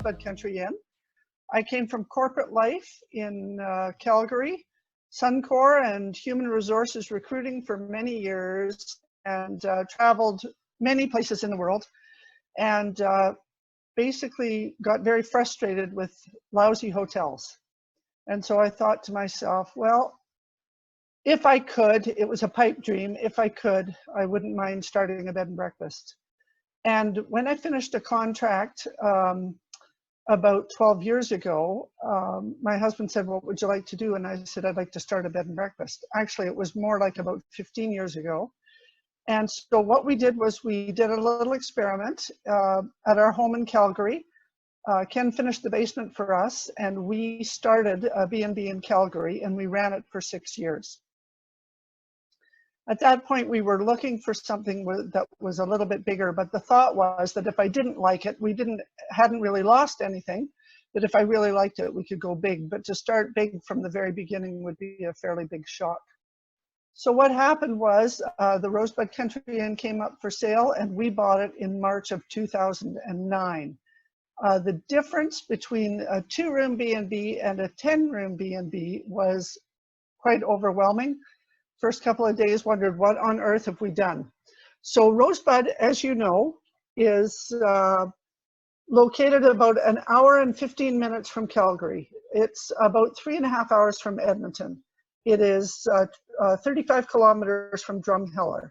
Rosebud Country Inn. I came from corporate life in Calgary, Suncor and human resources recruiting for many years, and traveled many places in the world, and basically got very frustrated with lousy hotels. And so I thought to myself, well, if I could, it was a pipe dream, if I could, I wouldn't mind starting a bed and breakfast. And when I finished a contract about 12 years ago, my husband said, what would you like to do? And I said, I'd like to start a bed and breakfast. Actually, it was more like about 15 years ago. And so what we did was we did a little experiment at our home in Calgary. Ken finished the basement for us, and we started a B&B in Calgary, and we ran it for 6 years. At that point, we were looking for something that was a little bit bigger, but the thought was that if I didn't like it, hadn't really lost anything, that if I really liked it, we could go big. But to start big from the very beginning would be a fairly big shock. So what happened was the Rosebud Country Inn came up for sale, and we bought it in March of 2009. The difference between a 2-room B&B and a 10-room B&B was quite overwhelming. First couple of days wondered, what on earth have we done? So Rosebud, as you know, is located about an hour and 15 minutes from Calgary. It's about 3.5 hours from Edmonton. It is 35 kilometers from Drumheller.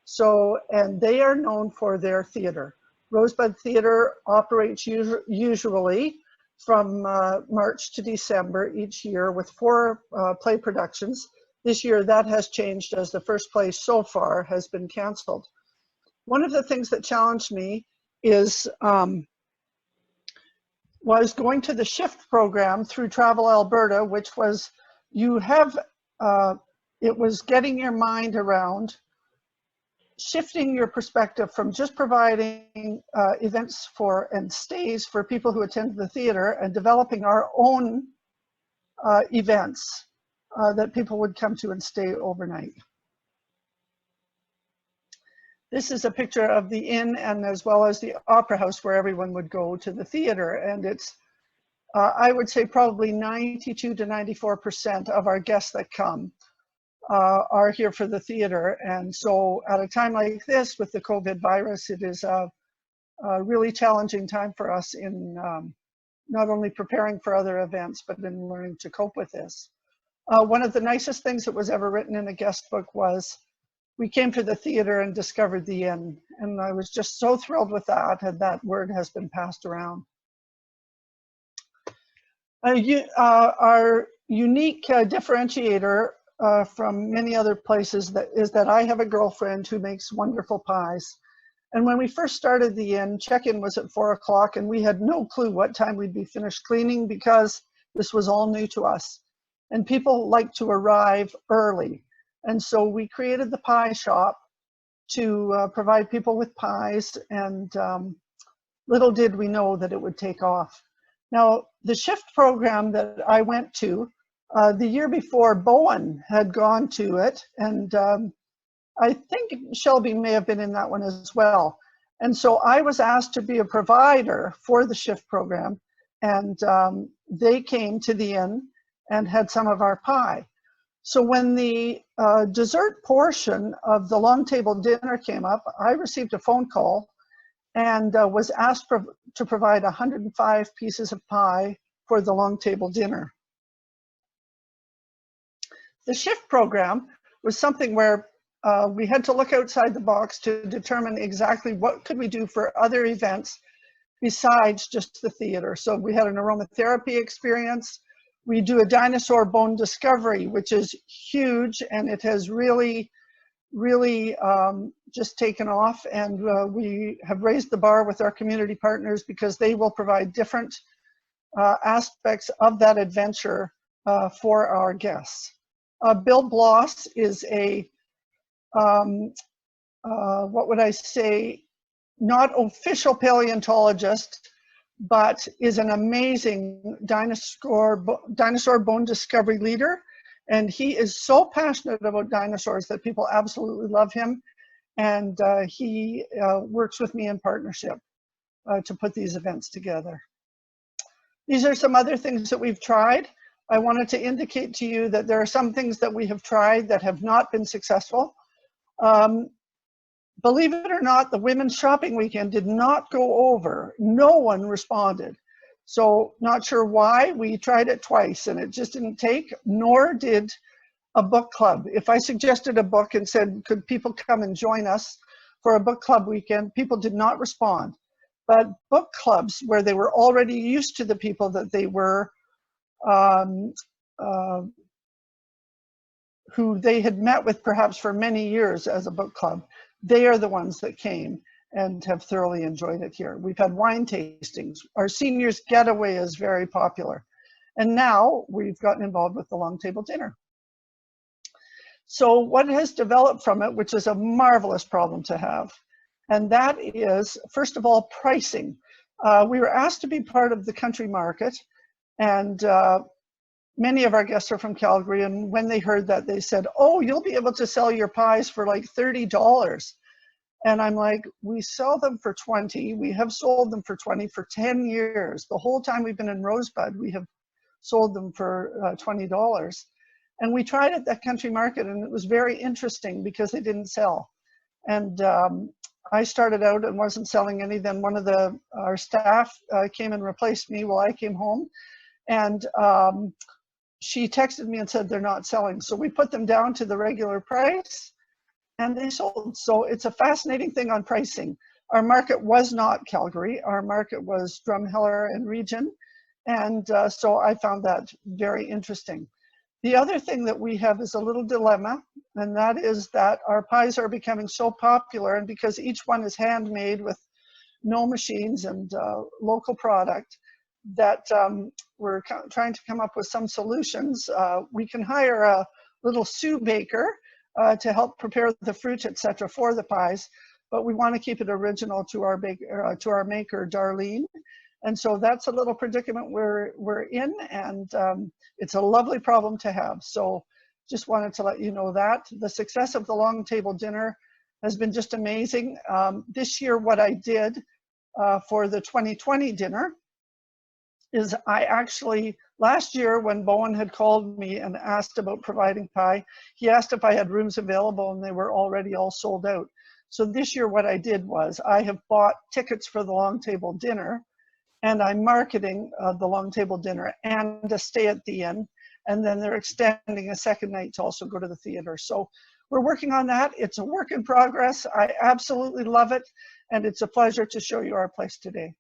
So, and they are known for their theater. Rosebud Theater operates usually from March to December each year with 4 play productions. This year that has changed as the first play so far has been canceled. One of the things that challenged me was going to the shift program through Travel Alberta, which was, it was getting your mind around shifting your perspective from just providing events for and stays for people who attend the theater and developing our own events that people would come to and stay overnight. This is a picture of the inn and as well as the opera house where everyone would go to the theater. And it's, I would say probably 92 to 94% of our guests that come are here for the theater. And so at a time like this with the COVID virus, it is a really challenging time for us in not only preparing for other events, but in learning to cope with this. One of the nicest things that was ever written in a guest book was, we came to the theater and discovered the inn. And I was just so thrilled with that, and that word has been passed around. Our unique differentiator from many other places is that I have a girlfriend who makes wonderful pies. And when we first started the inn, check-in was at 4 o'clock, and we had no clue what time we'd be finished cleaning because this was all new to us. And people like to arrive early. And so we created the pie shop to provide people with pies, and little did we know that it would take off. Now, the shift program that I went to, the year before, Bowen had gone to it, and I think Shelby may have been in that one as well. And so I was asked to be a provider for the shift program, and they came to the inn and had some of our pie. So when the dessert portion of the long table dinner came up, I received a phone call and was asked to provide 105 pieces of pie for the long table dinner. The shift program was something where we had to look outside the box to determine exactly what could we do for other events besides just the theater. So we had an aromatherapy experience. We do a dinosaur bone discovery, which is huge, and it has really just taken off. And we have raised the bar with our community partners because they will provide different aspects of that adventure for our guests. Bill Bloss is a, what would I say, not official paleontologist, but is an amazing dinosaur bone discovery leader. And he is so passionate about dinosaurs that people absolutely love him. And he works with me in partnership to put these events together. These are some other things that we've tried. I wanted to indicate to you that there are some things that we have tried that have not been successful. Believe it or not, the Women's Shopping Weekend did not go over. No one responded. So not sure why. We tried it twice and it just didn't take, nor did a book club. If I suggested a book and said, could people come and join us for a book club weekend, people did not respond. But book clubs where they were already used to the people that they were, who they had met with perhaps for many years as a book club, they are the ones that came and have thoroughly enjoyed it here. We've had wine tastings. Our seniors getaway is very popular. And now we've gotten involved with the long table dinner. So what has developed from it, which is a marvelous problem to have, and that is, first of all, pricing. We were asked to be part of the country market, and many of our guests are from Calgary, and when they heard that, they said, oh, you'll be able to sell your pies for like $30. And I'm like, we sell them for 20. We have sold them for 20 for 10 years. The whole time we've been in Rosebud, we have sold them for $20. And we tried at that country market, and it was very interesting because they didn't sell. And I started out and wasn't selling any. Then one of our staff came and replaced me while I came home. And she texted me and said they're not selling. So we put them down to the regular price and they sold. So it's a fascinating thing on pricing. Our market was not Calgary. Our market was Drumheller and region. And so I found that very interesting. The other thing that we have is a little dilemma, and that is that our pies are becoming so popular, and because each one is handmade with no machines and local product, that we're trying to come up with some solutions. We can hire a little Sioux baker to help prepare the fruit, etc., for the pies, but we want to keep it original to our maker, Darlene. And so that's a little predicament we're in, and it's a lovely problem to have. So just wanted to let you know that. The success of the long table dinner has been just amazing. This year, what I did for the 2020 dinner is I actually, last year when Bowen had called me and asked about providing pie, he asked if I had rooms available and they were already all sold out. So this year what I did was I have bought tickets for the long table dinner, and I'm marketing the long table dinner and a stay at the inn, and then they're extending a second night to also go to the theater. So we're working on that. It's a work in progress. I absolutely love it, and it's a pleasure to show you our place today.